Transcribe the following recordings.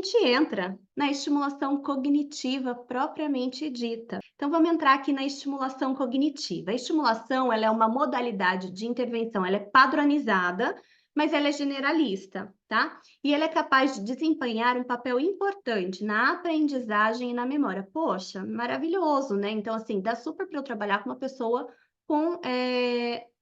gente entra na estimulação cognitiva propriamente dita. Então vamos entrar aqui na estimulação cognitiva. A estimulação, ela é uma modalidade de intervenção, ela é padronizada, mas ela é generalista, tá? E ela é capaz de desempenhar um papel importante na aprendizagem e na memória. Poxa, maravilhoso, né? Então, assim, dá super para eu trabalhar com uma pessoa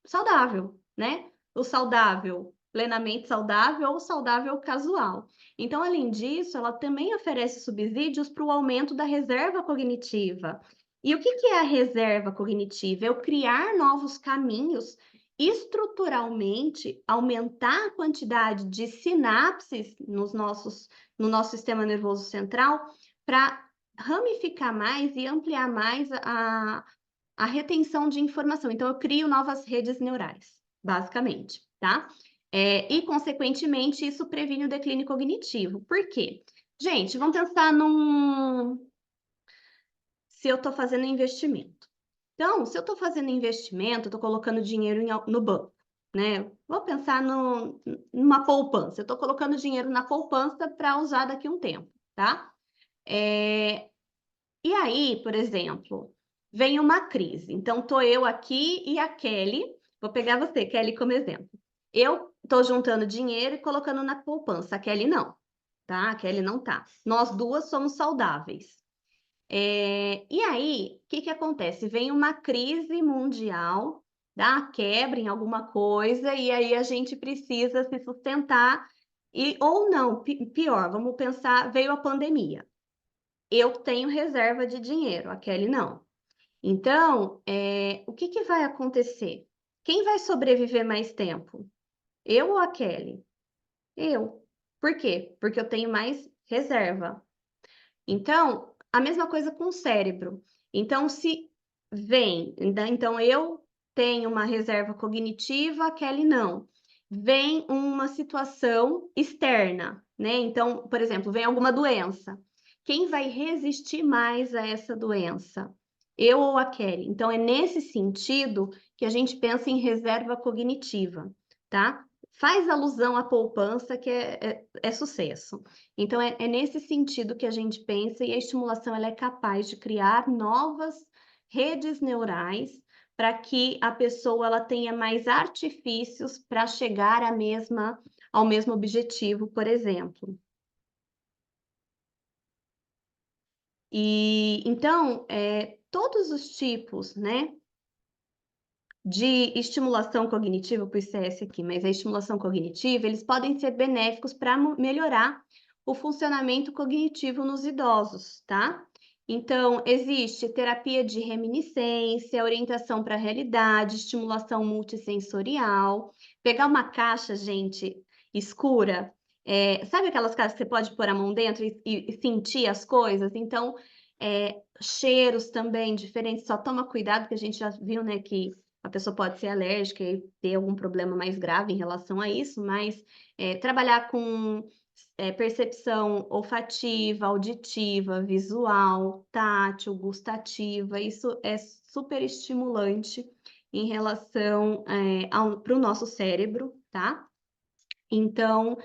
saudável, né? O saudável, plenamente saudável ou saudável casual. Então, além disso, ela também oferece subsídios para o aumento da reserva cognitiva. E o que é a reserva cognitiva? É o criar novos caminhos, estruturalmente aumentar a quantidade de sinapses no nosso sistema nervoso central para ramificar mais e ampliar mais a retenção de informação. Então, eu crio novas redes neurais, basicamente, tá? E, consequentemente, isso previne o declínio cognitivo. Por quê? Gente, vamos pensar se eu estou fazendo investimento. Então, se eu estou fazendo investimento, estou colocando dinheiro no banco, né? Vou pensar numa poupança. Eu estou colocando dinheiro na poupança para usar daqui a um tempo, tá? E aí, por exemplo, vem uma crise. Então, estou eu aqui e a Kelly. Vou pegar você, Kelly, como exemplo. Eu estou juntando dinheiro e colocando na poupança. A Kelly não, tá? A Kelly não tá. Nós duas somos saudáveis. E aí, o que acontece? Vem uma crise mundial, dá quebra em alguma coisa, e aí a gente precisa se sustentar, ou não, pior, vamos pensar, veio a pandemia. Eu tenho reserva de dinheiro, a Kelly não. Então, o que vai acontecer? Quem vai sobreviver mais tempo? Eu ou a Kelly? Eu. Por quê? Porque eu tenho mais reserva. Então, a mesma coisa com o cérebro. Então, então eu tenho uma reserva cognitiva, a Kelly não. Vem uma situação externa, né? Então, por exemplo, vem alguma doença. Quem vai resistir mais a essa doença? Eu ou a Kelly? Então, é nesse sentido que a gente pensa em reserva cognitiva, tá? Faz alusão à poupança, que é sucesso. Então, é nesse sentido que a gente pensa, e a estimulação ela é capaz de criar novas redes neurais para que a pessoa ela tenha mais artifícios para chegar ao mesmo objetivo, por exemplo. E então, todos os tipos, né, de estimulação cognitiva, eu pus CS aqui, mas a estimulação cognitiva, eles podem ser benéficos para melhorar o funcionamento cognitivo nos idosos, tá? Então, existe terapia de reminiscência, orientação para a realidade, estimulação multissensorial. Pegar uma caixa, gente, escura, sabe aquelas caixas que você pode pôr a mão dentro e sentir as coisas? Então, cheiros também diferentes, só toma cuidado, que a gente já viu, né, que a pessoa pode ser alérgica e ter algum problema mais grave em relação a isso, mas trabalhar com percepção olfativa, auditiva, visual, tátil, gustativa, isso é super estimulante em relação para o nosso cérebro, tá? Então,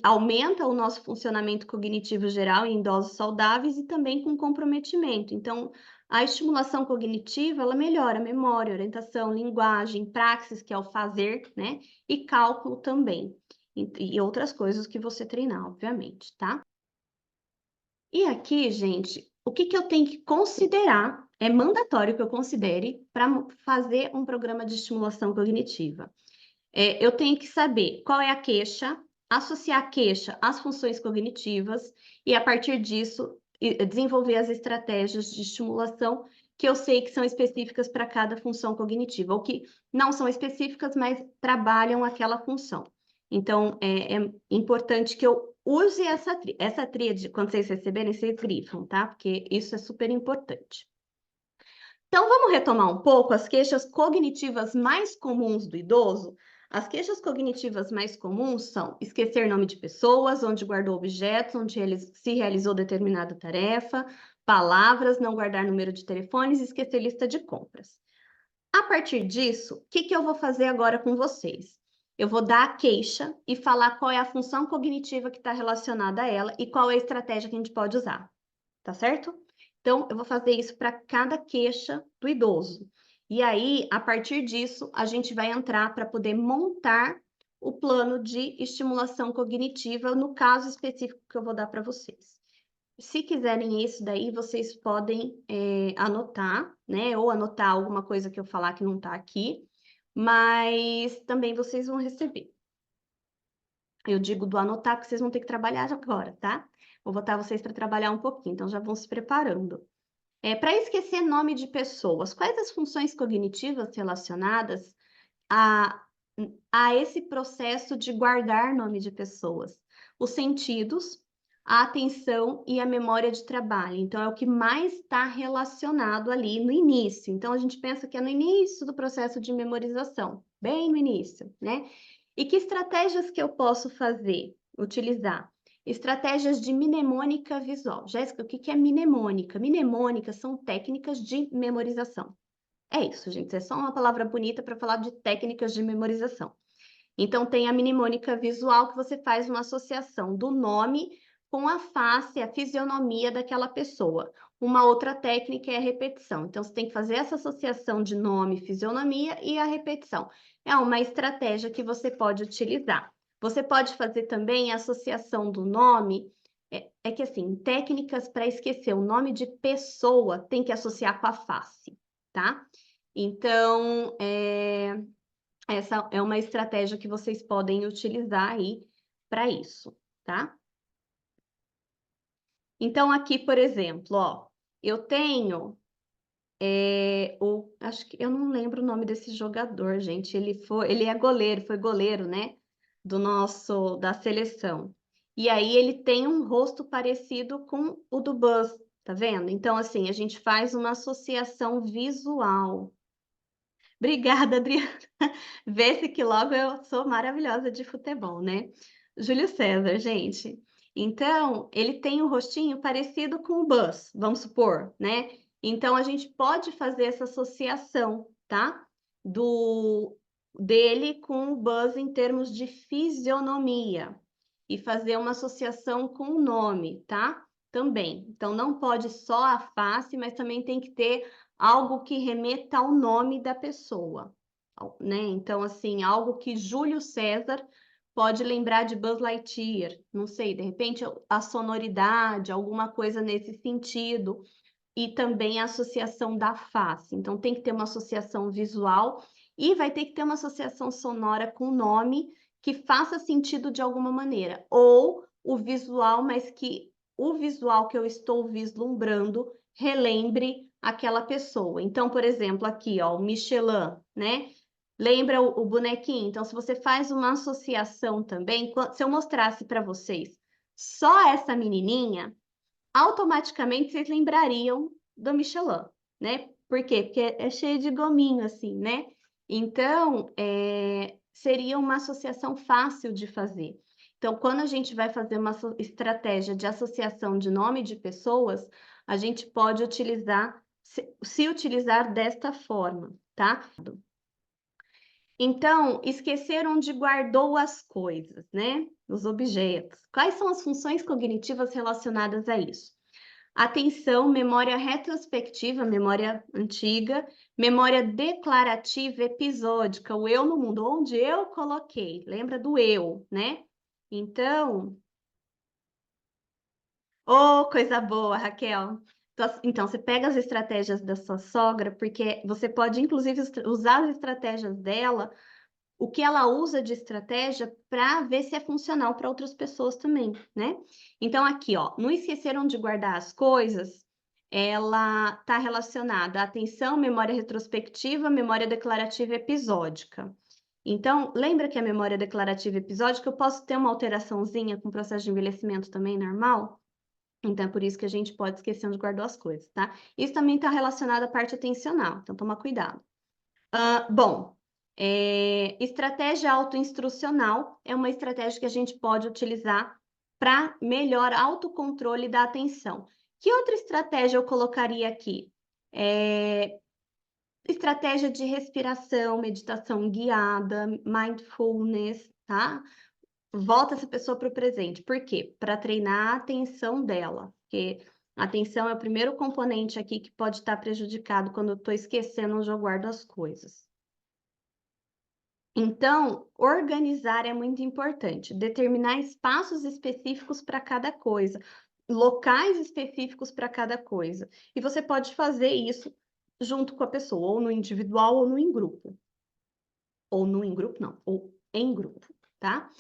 aumenta o nosso funcionamento cognitivo geral em idosos saudáveis e também com comprometimento. Então, a estimulação cognitiva, ela melhora a memória, orientação, linguagem, praxis, que é o fazer, né? E cálculo também. E outras coisas que você treinar, obviamente, tá? E aqui, gente, o que eu tenho que considerar, é mandatório que eu considere para fazer um programa de estimulação cognitiva. Eu tenho que saber qual é a queixa, associar a queixa às funções cognitivas e, a partir disso, desenvolver as estratégias de estimulação que eu sei que são específicas para cada função cognitiva, ou que não são específicas, mas trabalham aquela função. Então, é importante que eu use essa tríade, quando vocês receberem, vocês grifam, tá? Porque isso é super importante. Então, vamos retomar um pouco as queixas cognitivas mais comuns do idoso? As queixas cognitivas mais comuns são esquecer nome de pessoas, onde guardou objetos, onde se realizou determinada tarefa, palavras, não guardar número de telefones e esquecer lista de compras. A partir disso, o que eu vou fazer agora com vocês? eu vou dar a queixa e falar qual é a função cognitiva que está relacionada a ela e qual é a estratégia que a gente pode usar, tá certo? Então, eu vou fazer isso para cada queixa do idoso. E aí, a partir disso, a gente vai entrar para poder montar o plano de estimulação cognitiva, no caso específico que eu vou dar para vocês. Se quiserem isso daí, vocês podem anotar, né? Ou anotar alguma coisa que eu falar que não está aqui, mas também vocês vão receber. Eu digo do anotar, que vocês vão ter que trabalhar agora, tá? Vou botar vocês para trabalhar um pouquinho, então já vão se preparando. Para esquecer nome de pessoas, quais as funções cognitivas relacionadas a, a esse processo de guardar nome de pessoas? Os sentidos, a atenção e a memória de trabalho. Então, é o que mais está relacionado ali no início. Então, a gente pensa que é no início do processo de memorização, bem no início, né? E que estratégias que eu posso fazer, utilizar? Estratégias de mnemônica visual. Jéssica, o que é mnemônica? Mnemônica são técnicas de memorização. É isso, gente. É só uma palavra bonita para falar de técnicas de memorização. Então, tem a mnemônica visual, que você faz uma associação do nome com a face, a fisionomia daquela pessoa. Uma outra técnica é a repetição. Então, você tem que fazer essa associação de nome, fisionomia e a repetição. É uma estratégia que você pode utilizar. Você pode fazer também a associação do nome. É que, assim, técnicas para esquecer o nome de pessoa tem que associar com a face, tá? Então, essa é uma estratégia que vocês podem utilizar aí para isso, tá? Então, aqui, por exemplo, ó, eu tenho acho que eu não lembro o nome desse jogador, gente. Ele é goleiro, foi goleiro, né? Da seleção. E aí ele tem um rosto parecido com o do Buzz, tá vendo? Então, assim, a gente faz uma associação visual. Obrigada, Adriana. Vê-se que logo eu sou maravilhosa de futebol, né? Júlio César, gente. Então, ele tem um rostinho parecido com o Buzz, vamos supor, né? Então, a gente pode fazer essa associação, tá? Dele com o Buzz em termos de fisionomia. E fazer uma associação com o nome, tá? Também. Então, não pode só a face, mas também tem que ter algo que remeta ao nome da pessoa, né? Então, assim, algo que Júlio César pode lembrar de Buzz Lightyear, não sei, de repente a sonoridade, alguma coisa nesse sentido, e também a associação da face. Então, tem que ter uma associação visual e vai ter que ter uma associação sonora com o nome que faça sentido de alguma maneira, ou o visual, mas que o visual que eu estou vislumbrando relembre aquela pessoa. Então, por exemplo, aqui, ó, o Michelin, né? Lembra o bonequinho? Então, se você faz uma associação também, se eu mostrasse para vocês só essa menininha, automaticamente vocês lembrariam do Michelin, né? Por quê? Porque é cheio de gominho, assim, né? Então, seria uma associação fácil de fazer. Então, quando a gente vai fazer uma estratégia de associação de nome de pessoas, a gente pode utilizar, se utilizar desta forma, tá? Então, esquecer onde guardou as coisas, né? Os objetos. Quais são as funções cognitivas relacionadas a isso? Atenção, memória retrospectiva, memória antiga, memória declarativa episódica, o eu no mundo, onde eu coloquei, lembra do eu, né? Então, coisa boa, Raquel. Então, você pega as estratégias da sua sogra, porque você pode, inclusive, usar as estratégias dela, o que ela usa de estratégia para ver se é funcional para outras pessoas também, né? Então, aqui, ó, não esqueceram de guardar as coisas, ela está relacionada à atenção, memória retrospectiva, memória declarativa episódica. Então, lembra que a memória declarativa episódica eu posso ter uma alteraçãozinha com o processo de envelhecimento também normal? Então, é por isso que a gente pode esquecer onde guardou as coisas, tá? Isso também está relacionado à parte atencional, então toma cuidado. Bom, estratégia autoinstrucional é uma estratégia que a gente pode utilizar para melhor autocontrole da atenção. Que outra estratégia eu colocaria aqui? Estratégia de respiração, meditação guiada, mindfulness, tá? Volta essa pessoa para o presente. Por quê? Para treinar a atenção dela, porque a atenção é o primeiro componente aqui que pode estar prejudicado quando eu estou esquecendo onde eu guardo as coisas. Então, organizar é muito importante, determinar espaços específicos para cada coisa, locais específicos para cada coisa. E você pode fazer isso junto com a pessoa, ou no individual ou no em grupo. Ou no em grupo, não, ou em grupo, tá?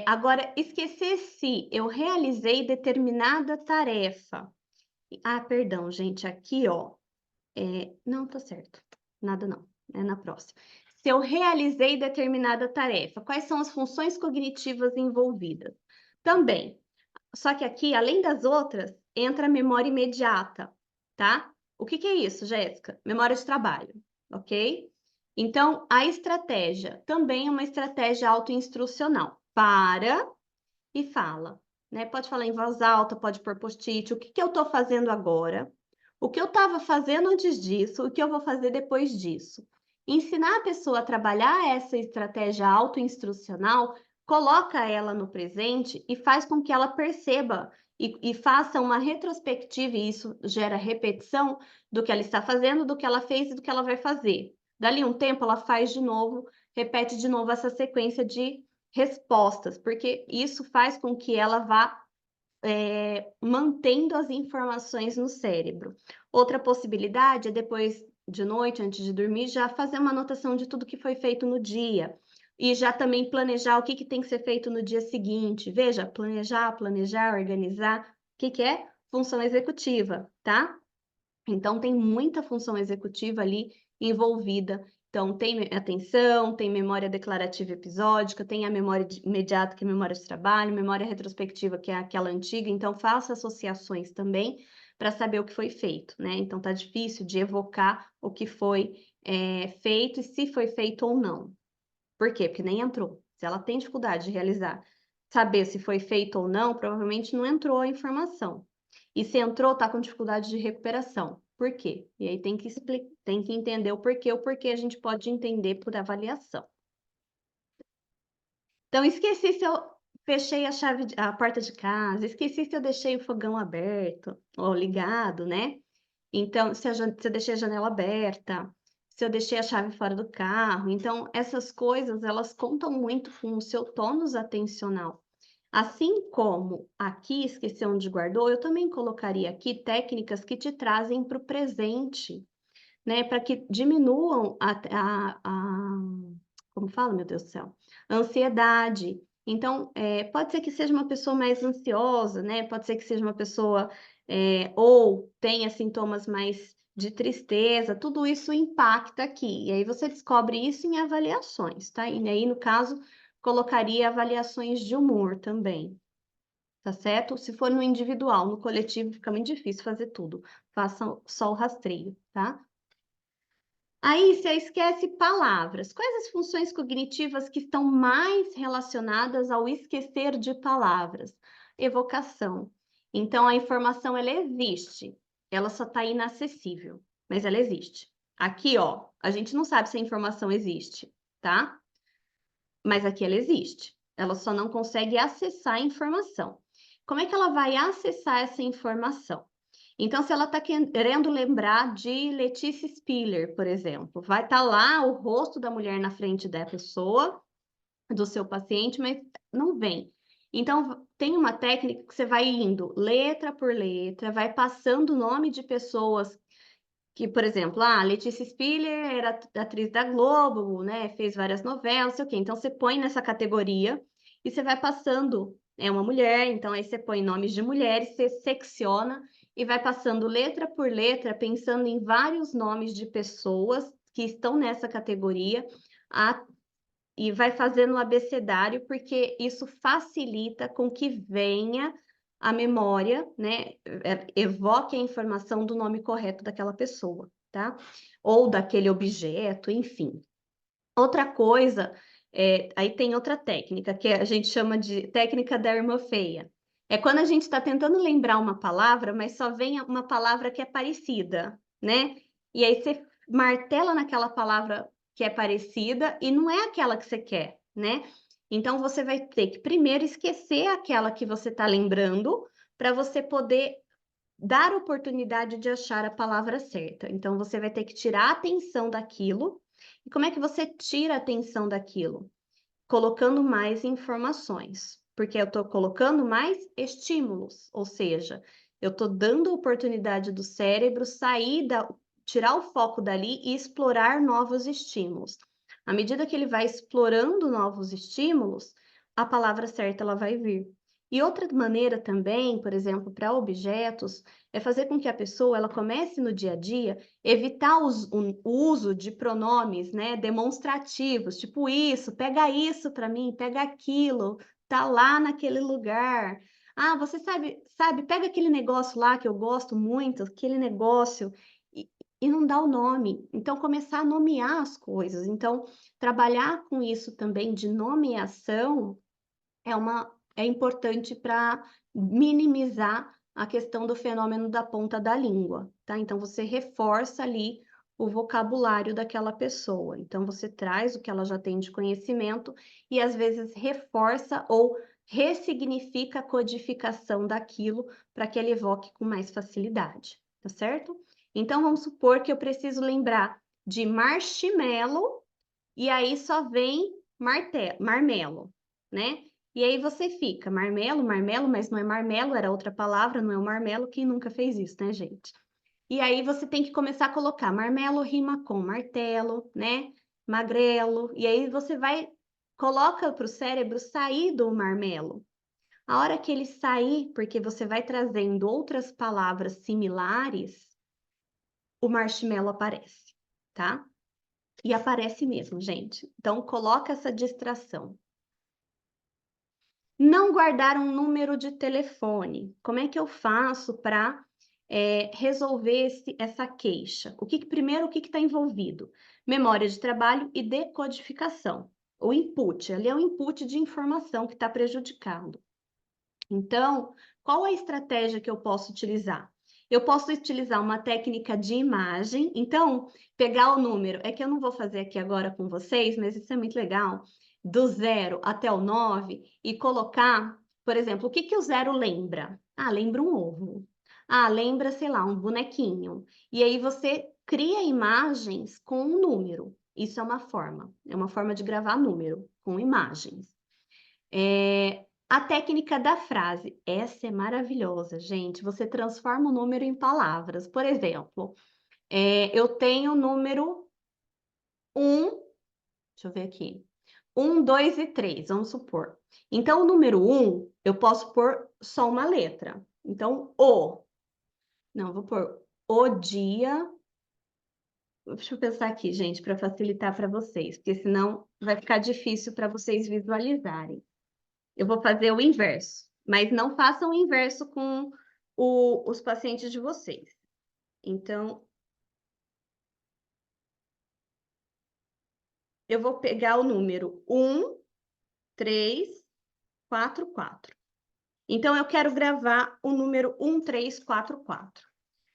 Agora, esquecer se eu realizei determinada tarefa. Ah, perdão, gente, aqui, ó. Não, tá certo. Nada não, é na próxima. Se eu realizei determinada tarefa, quais são as funções cognitivas envolvidas? Também. Só que aqui, além das outras, entra a memória imediata, tá? O que que é isso, Jéssica? Memória de trabalho, ok? Então, a estratégia também é uma estratégia autoinstrucional. Para e fala, né? Pode falar em voz alta, pode pôr post-it. O que que eu estou fazendo agora? O que eu estava fazendo antes disso? O que eu vou fazer depois disso? Ensinar a pessoa a trabalhar essa estratégia autoinstrucional, coloca ela no presente e faz com que ela perceba e faça uma retrospectiva, e isso gera repetição do que ela está fazendo, do que ela fez e do que ela vai fazer. Dali um tempo, ela faz de novo, repete de novo essa sequência de respostas, porque isso faz com que ela vá mantendo as informações no cérebro. Outra possibilidade é depois de noite, antes de dormir, já fazer uma anotação de tudo que foi feito no dia. E já também planejar o que tem que ser feito no dia seguinte. Veja, planejar, organizar. O que é? Função executiva, tá? Então, tem muita função executiva ali envolvida. Então, tem atenção, tem memória declarativa episódica, tem a memória imediata, que é a memória de trabalho, memória retrospectiva, que é aquela antiga. Então, faça associações também para saber o que foi feito, né? Então, tá difícil de evocar o que foi feito e se foi feito ou não. Por quê? Porque nem entrou. Se ela tem dificuldade de realizar, saber se foi feito ou não, provavelmente não entrou a informação. E se entrou, está com dificuldade de recuperação. Por quê? E aí tem que entender o porquê a gente pode entender por avaliação. Então, esqueci se eu fechei a porta de casa, esqueci se eu deixei o fogão aberto ou ligado, né? Então, se eu deixei a janela aberta, se eu deixei a chave fora do carro. Então, essas coisas, elas contam muito com o seu tônus atencional. Assim como aqui, esqueci onde guardou, eu também colocaria aqui técnicas que te trazem para o presente, né? Para que diminuam como fala, meu Deus do céu? A ansiedade. Então, pode ser que seja uma pessoa mais ansiosa, né? Pode ser que seja uma pessoa ou tenha sintomas mais de tristeza, tudo isso impacta aqui. E aí você descobre isso em avaliações, tá? E aí, no caso, colocaria avaliações de humor também, tá certo? Se for no individual, no coletivo fica muito difícil fazer tudo. Faça só o rastreio, tá? Aí você esquece palavras. Quais as funções cognitivas que estão mais relacionadas ao esquecer de palavras? Evocação. Então, a informação, ela existe. Ela só está inacessível, mas ela existe. Aqui, ó, a gente não sabe se a informação existe, tá? Mas aqui ela existe. Ela só não consegue acessar a informação. Como é que ela vai acessar essa informação? Então, se ela está querendo lembrar de Letícia Spiller, por exemplo, vai estar lá o rosto da mulher na frente da pessoa, do seu paciente, mas não vem. Então, tem uma técnica que você vai indo letra por letra, vai passando o nome de pessoas que, por exemplo, Letícia Spiller era atriz da Globo, né? Fez várias novelas, sei o quê. Então, você põe nessa categoria e você vai passando. É uma mulher, então aí você põe nomes de mulheres, você secciona e vai passando letra por letra, pensando em vários nomes de pessoas que estão nessa categoria e vai fazendo o abecedário, porque isso facilita com que venha a memória, né? Evoque a informação do nome correto daquela pessoa, tá? Ou daquele objeto, enfim. Outra coisa, aí tem outra técnica, que a gente chama de técnica da irmã feia. É quando a gente está tentando lembrar uma palavra, mas só vem uma palavra que é parecida, né? E aí você martela naquela palavra que é parecida e não é aquela que você quer, né? Então, você vai ter que primeiro esquecer aquela que você está lembrando para você poder dar oportunidade de achar a palavra certa. Então, você vai ter que tirar a atenção daquilo. E como é que você tira a atenção daquilo? Colocando mais informações, porque eu estou colocando mais estímulos, ou seja, eu estou dando oportunidade do cérebro tirar o foco dali e explorar novos estímulos. À medida que ele vai explorando novos estímulos, a palavra certa ela vai vir. E outra maneira também, por exemplo, para objetos, é fazer com que a pessoa ela comece no dia a dia evitar o uso de pronomes, né, demonstrativos, tipo isso, pega isso para mim, pega aquilo, tá lá naquele lugar. Ah, você sabe, pega aquele negócio lá que eu gosto muito, aquele negócio, e não dá o nome. Então, começar a nomear as coisas. Então, trabalhar com isso também de nomeação é importante para minimizar a questão do fenômeno da ponta da língua, tá? Então, você reforça ali o vocabulário daquela pessoa. Então, você traz o que ela já tem de conhecimento e, às vezes, reforça ou ressignifica a codificação daquilo para que ele evoque com mais facilidade, tá certo? Então, vamos supor que eu preciso lembrar de marshmallow e aí só vem marmelo, né? E aí você fica, marmelo, mas não é marmelo, era outra palavra, não é o marmelo, quem nunca fez isso, né, gente? E aí você tem que começar a colocar marmelo rima com martelo, né? Magrelo, e aí você coloca para o cérebro sair do marmelo. A hora que ele sair, porque você vai trazendo outras palavras similares, o marshmallow aparece, tá? E aparece mesmo, gente. Então, coloca essa distração. Não guardar um número de telefone. Como é que eu faço para resolver essa queixa? Primeiro, o que está envolvido? Memória de trabalho e decodificação. O input, ali é o input de informação que está prejudicado. Então, qual a estratégia que eu posso utilizar? Eu posso utilizar uma técnica de imagem. Então, pegar o número, é que eu não vou fazer aqui agora com vocês, mas isso é muito legal, do 0 até o 9 e colocar, por exemplo, o que o 0 lembra? Ah, lembra um ovo. Ah, lembra, sei lá, um bonequinho. E aí você cria imagens com um número. Isso é uma forma de gravar número com imagens. A técnica da frase, essa é maravilhosa, gente. Você transforma o número em palavras. Por exemplo, eu tenho o número 1, deixa eu ver aqui. 1, 2 e 3, vamos supor. Então, o número 1, eu posso pôr só uma letra. Então, o. Não, vou pôr o dia. Deixa eu pensar aqui, gente, para facilitar para vocês, porque senão vai ficar difícil para vocês visualizarem. Eu vou fazer o inverso, mas não façam o inverso com os pacientes de vocês. Então, eu vou pegar o número 1, 3, 4, 4. Então, eu quero gravar o número 1, 3, 4, 4.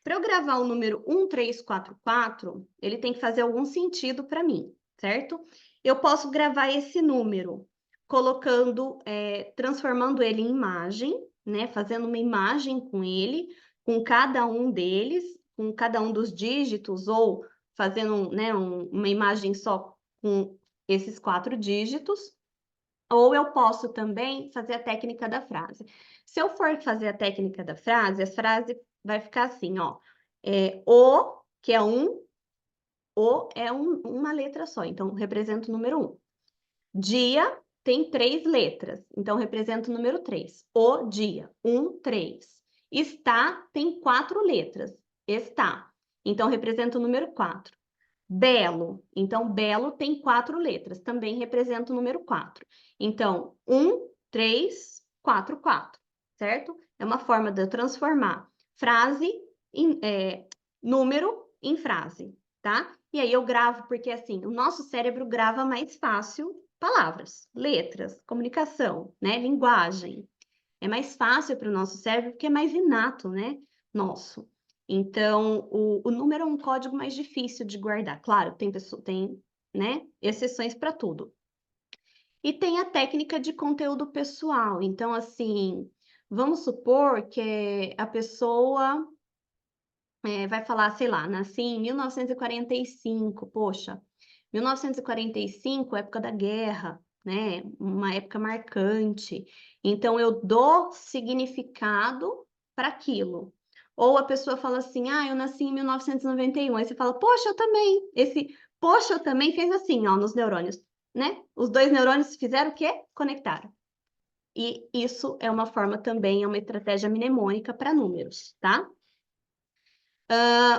Para eu gravar o número 1, 3, 4, 4, ele tem que fazer algum sentido para mim, certo? Eu posso gravar esse número transformando ele em imagem, né? Fazendo uma imagem com ele, com cada um deles, com cada um dos dígitos, ou fazendo, né, uma imagem só com esses 4 dígitos. Ou eu posso também fazer a técnica da frase. Se eu for fazer a técnica da frase, a frase vai ficar assim, ó. O, que é uma letra só, então representa o número 1. Dia tem 3 letras, então representa o número 3. O dia, 1, 3. Está tem 4 letras, está. Então representa o número 4. Belo, então belo tem 4 letras, também representa o número 4. Então, 1, 3, 4, 4, certo? É uma forma de eu transformar número em frase, tá? E aí eu gravo, porque assim, o nosso cérebro grava mais fácil palavras, letras, comunicação, né? Linguagem. É mais fácil para o nosso cérebro, porque é mais inato, né? Nosso. Então, o número é um código mais difícil de guardar. Claro, tem, né, exceções para tudo. E tem a técnica de conteúdo pessoal. Então, assim, vamos supor que a pessoa vai falar, sei lá, nasci em 1945, poxa, 1945, época da guerra, né? Uma época marcante. Então, eu dou significado para aquilo. Ou a pessoa fala assim, ah, eu nasci em 1991. Aí você fala, poxa, eu também. Esse poxa, eu também fez assim, ó, nos neurônios, né? Os dois neurônios fizeram o quê? Conectaram. E isso é uma forma também, é uma estratégia mnemônica para números, tá?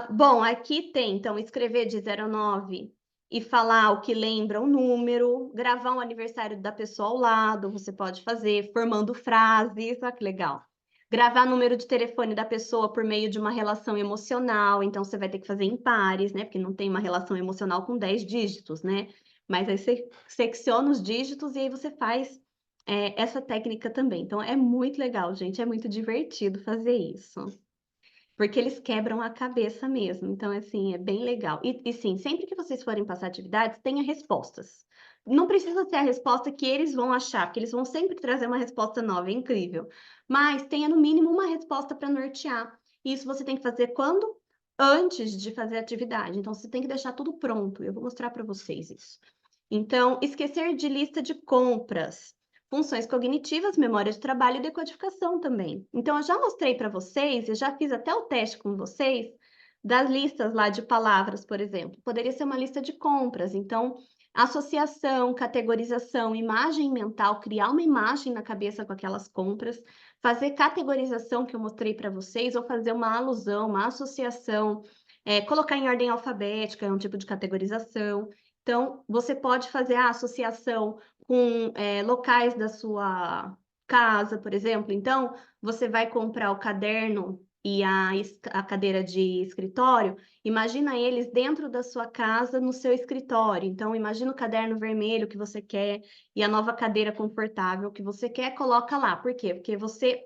Bom, aqui tem, então, escrever de 0 a 9 e falar o que lembra o número, gravar o aniversário da pessoa ao lado, você pode fazer, formando frases, olha que legal. Gravar o número de telefone da pessoa por meio de uma relação emocional, então você vai ter que fazer em pares, né? Porque não tem uma relação emocional com 10 dígitos, né? Mas aí você secciona os dígitos e aí você faz essa técnica também. Então é muito legal, gente, é muito divertido fazer isso. Porque eles quebram a cabeça mesmo. Então, assim, é bem legal. E sim, sempre que vocês forem passar atividades, tenha respostas. Não precisa ser a resposta que eles vão achar, porque eles vão sempre trazer uma resposta nova, é incrível. Mas tenha no mínimo uma resposta para nortear. Isso você tem que fazer quando? Antes de fazer a atividade. Então, você tem que deixar tudo pronto. Eu vou mostrar para vocês isso. Então, esquecer de lista de compras. Funções cognitivas, memória de trabalho e decodificação também. Então, eu já mostrei para vocês, eu já fiz até o teste com vocês, das listas lá de palavras, por exemplo. Poderia ser uma lista de compras. Então, associação, categorização, imagem mental, criar uma imagem na cabeça com aquelas compras, fazer categorização, que eu mostrei para vocês, ou fazer uma alusão, uma associação, colocar em ordem alfabética, é um tipo de categorização. Então, você pode fazer a associação com locais da sua casa, por exemplo. Então, você vai comprar o caderno e a cadeira de escritório, imagina eles dentro da sua casa, no seu escritório. Então, imagina o caderno vermelho que você quer e a nova cadeira confortável que você quer, coloca lá. Por quê? Porque você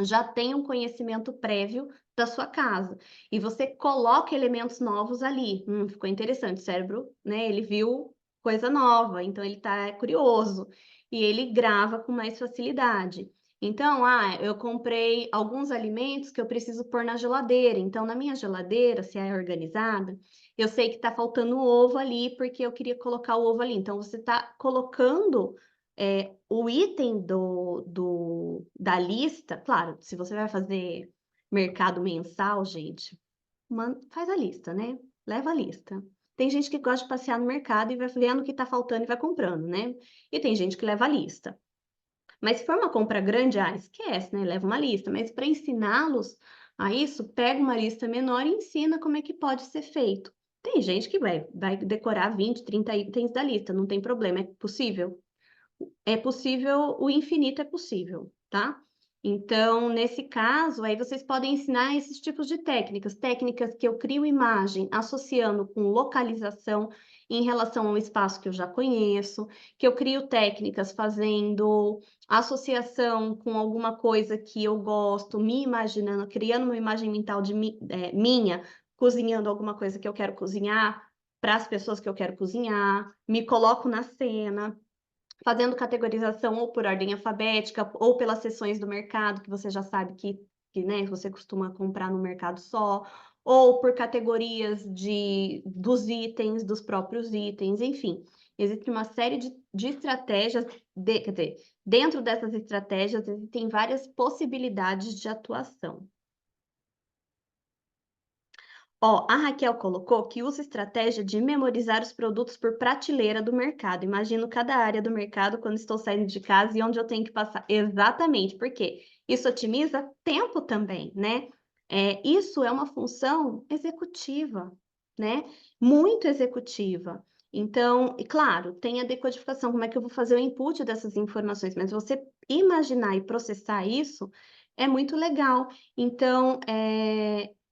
já tem um conhecimento prévio da sua casa e você coloca elementos novos ali. Ficou interessante, o cérebro, né? Ele viu coisa nova, então ele está curioso e ele grava com mais facilidade. Então, eu comprei alguns alimentos que eu preciso pôr na geladeira. Então, na minha geladeira, se é organizada, eu sei que está faltando ovo ali porque eu queria colocar o ovo ali. Então, você está colocando o item da lista, claro, se você vai fazer mercado mensal, gente, faz a lista, né? Leva a lista. Tem gente que gosta de passear no mercado e vai vendo o que está faltando e vai comprando, né? E tem gente que leva a lista. Mas se for uma compra grande, esquece, né? Leva uma lista. Mas para ensiná-los a isso, pega uma lista menor e ensina como é que pode ser feito. Tem gente que vai decorar 20, 30 itens da lista, não tem problema, é possível? É possível, o infinito é possível, tá? Então, nesse caso, aí vocês podem ensinar esses tipos de técnicas, técnicas que eu crio imagem associando com localização em relação ao espaço que eu já conheço, que eu crio técnicas fazendo associação com alguma coisa que eu gosto, me imaginando, criando uma imagem mental de minha, cozinhando alguma coisa que eu quero cozinhar para as pessoas que eu quero cozinhar, me coloco na cena fazendo categorização ou por ordem alfabética, ou pelas seções do mercado, que você já sabe que né, você costuma comprar no mercado só, ou por categorias dos itens, dos próprios itens, enfim. Existe uma série de estratégias, quer dizer, dentro dessas estratégias existem várias possibilidades de atuação. Ó, a Raquel colocou que usa estratégia de memorizar os produtos por prateleira do mercado. Imagino cada área do mercado quando estou saindo de casa e onde eu tenho que passar. Exatamente, porque isso otimiza tempo também, né? Isso é uma função executiva, né? Muito executiva. Então, e claro, tem a decodificação, como é que eu vou fazer o input dessas informações, mas você imaginar e processar isso é muito legal. Então,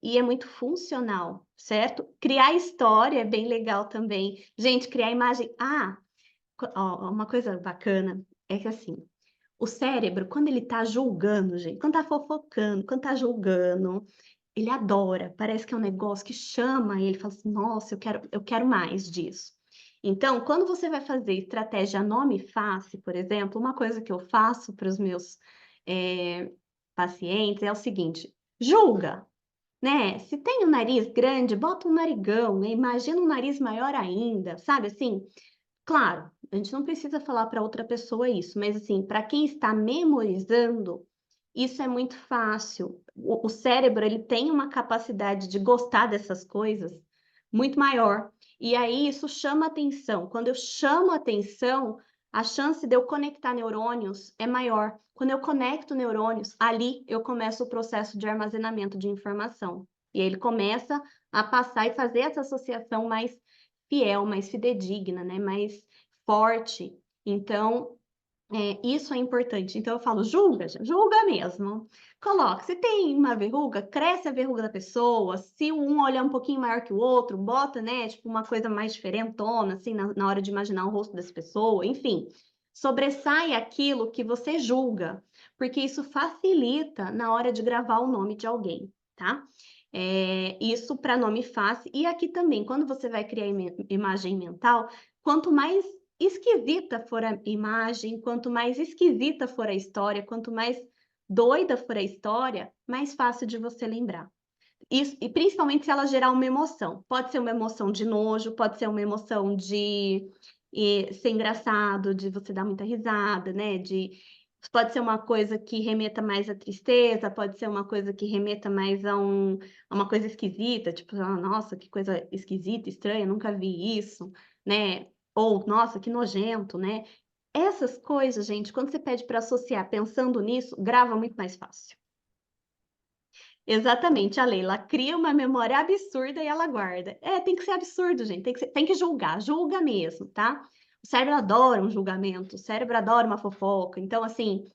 e é muito funcional, certo? Criar história é bem legal também. Gente, criar imagem. Ó, uma coisa bacana é que assim, o cérebro, quando ele tá julgando, gente, quando tá fofocando, quando tá julgando, ele adora, parece que é um negócio que chama ele, fala assim: "Nossa, eu quero mais disso". Então, quando você vai fazer estratégia nome face, por exemplo, uma coisa que eu faço para os meus, eh, pacientes é o seguinte: julga, né, se tem o nariz grande, bota um narigão, né, imagina um nariz maior ainda, sabe, assim. Claro, a gente não precisa falar para outra pessoa isso, mas assim, para quem está memorizando, isso é muito fácil. O cérebro, ele tem uma capacidade de gostar dessas coisas muito maior. E aí isso chama atenção. Quando eu chamo atenção, a chance de eu conectar neurônios é maior. Quando eu conecto neurônios, ali eu começo o processo de armazenamento de informação. E aí ele começa a passar e fazer essa associação mais fiel, mais fidedigna, né, mais forte. Então, isso é importante. Então eu falo: "Julga, julga mesmo". Coloca, se tem uma verruga, cresce a verruga da pessoa, se um olho é um pouquinho maior que o outro, bota, né, tipo, uma coisa mais diferentona, assim, na hora de imaginar o rosto dessa pessoa, enfim. Sobressai aquilo que você julga, porque isso facilita na hora de gravar o nome de alguém, tá. Isso para nome fácil. E aqui também, quando você vai criar imagem mental, quanto mais esquisita for a imagem, quanto mais esquisita for a história, quanto mais doida for a história, mais fácil de você lembrar. Isso, e principalmente se ela gerar uma emoção. Pode ser uma emoção de nojo, pode ser uma emoção de, ser engraçado, de você dar muita risada, né, pode ser uma coisa que remeta mais à tristeza, pode ser uma coisa que remeta mais a uma coisa esquisita, tipo: "Ah, nossa, que coisa esquisita, estranha, nunca vi isso", né, ou "Nossa, que nojento", né. Essas coisas, gente, quando você pede para associar pensando nisso, grava muito mais fácil. Exatamente, a Leila cria uma memória absurda e ela guarda. É, tem que ser absurdo, gente, tem que julgar, julga mesmo, tá. O cérebro adora um julgamento, o cérebro adora uma fofoca, então assim,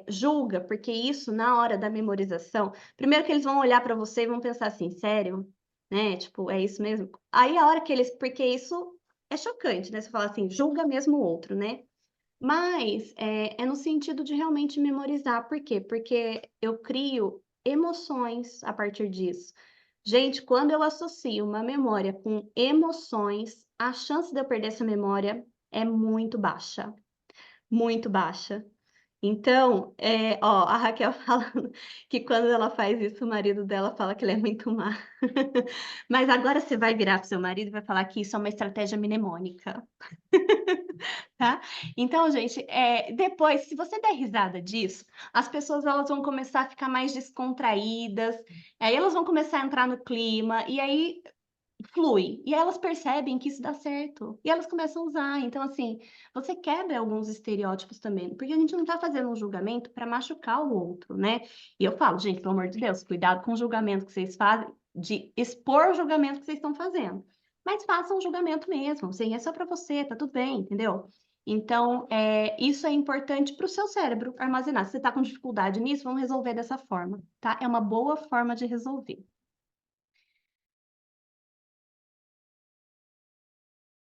julga, porque isso na hora da memorização, primeiro que eles vão olhar para você e vão pensar assim: "Sério?", né, tipo: "É isso mesmo?". Aí a hora que eles, porque isso é chocante, né, você falar assim: "Julga mesmo o outro", né. Mas, é no sentido de realmente memorizar. Por quê? Porque eu crio emoções a partir disso. Gente, quando eu associo uma memória com emoções, a chance de eu perder essa memória é muito baixa, muito baixa. Então, ó, a Raquel falando que quando ela faz isso, o marido dela fala que ele é muito má. Mas agora você vai virar para o seu marido e vai falar que isso é uma estratégia mnemônica. Tá? Então, gente, depois, se você der risada disso, as pessoas elas vão começar a ficar mais descontraídas, aí elas vão começar a entrar no clima, e aí flui. E aí elas percebem que isso dá certo, e elas começam a usar. Então, assim, você quebra alguns estereótipos também, porque a gente não tá fazendo um julgamento para machucar o outro, né. E eu falo: "Gente, pelo amor de Deus, cuidado com o julgamento que vocês fazem, de expor o julgamento que vocês estão fazendo. Mas façam um julgamento mesmo, assim, é só para você, tá tudo bem", entendeu. Então, isso é importante para o seu cérebro armazenar. Se você tá com dificuldade nisso, vamos resolver dessa forma, tá. É uma boa forma de resolver.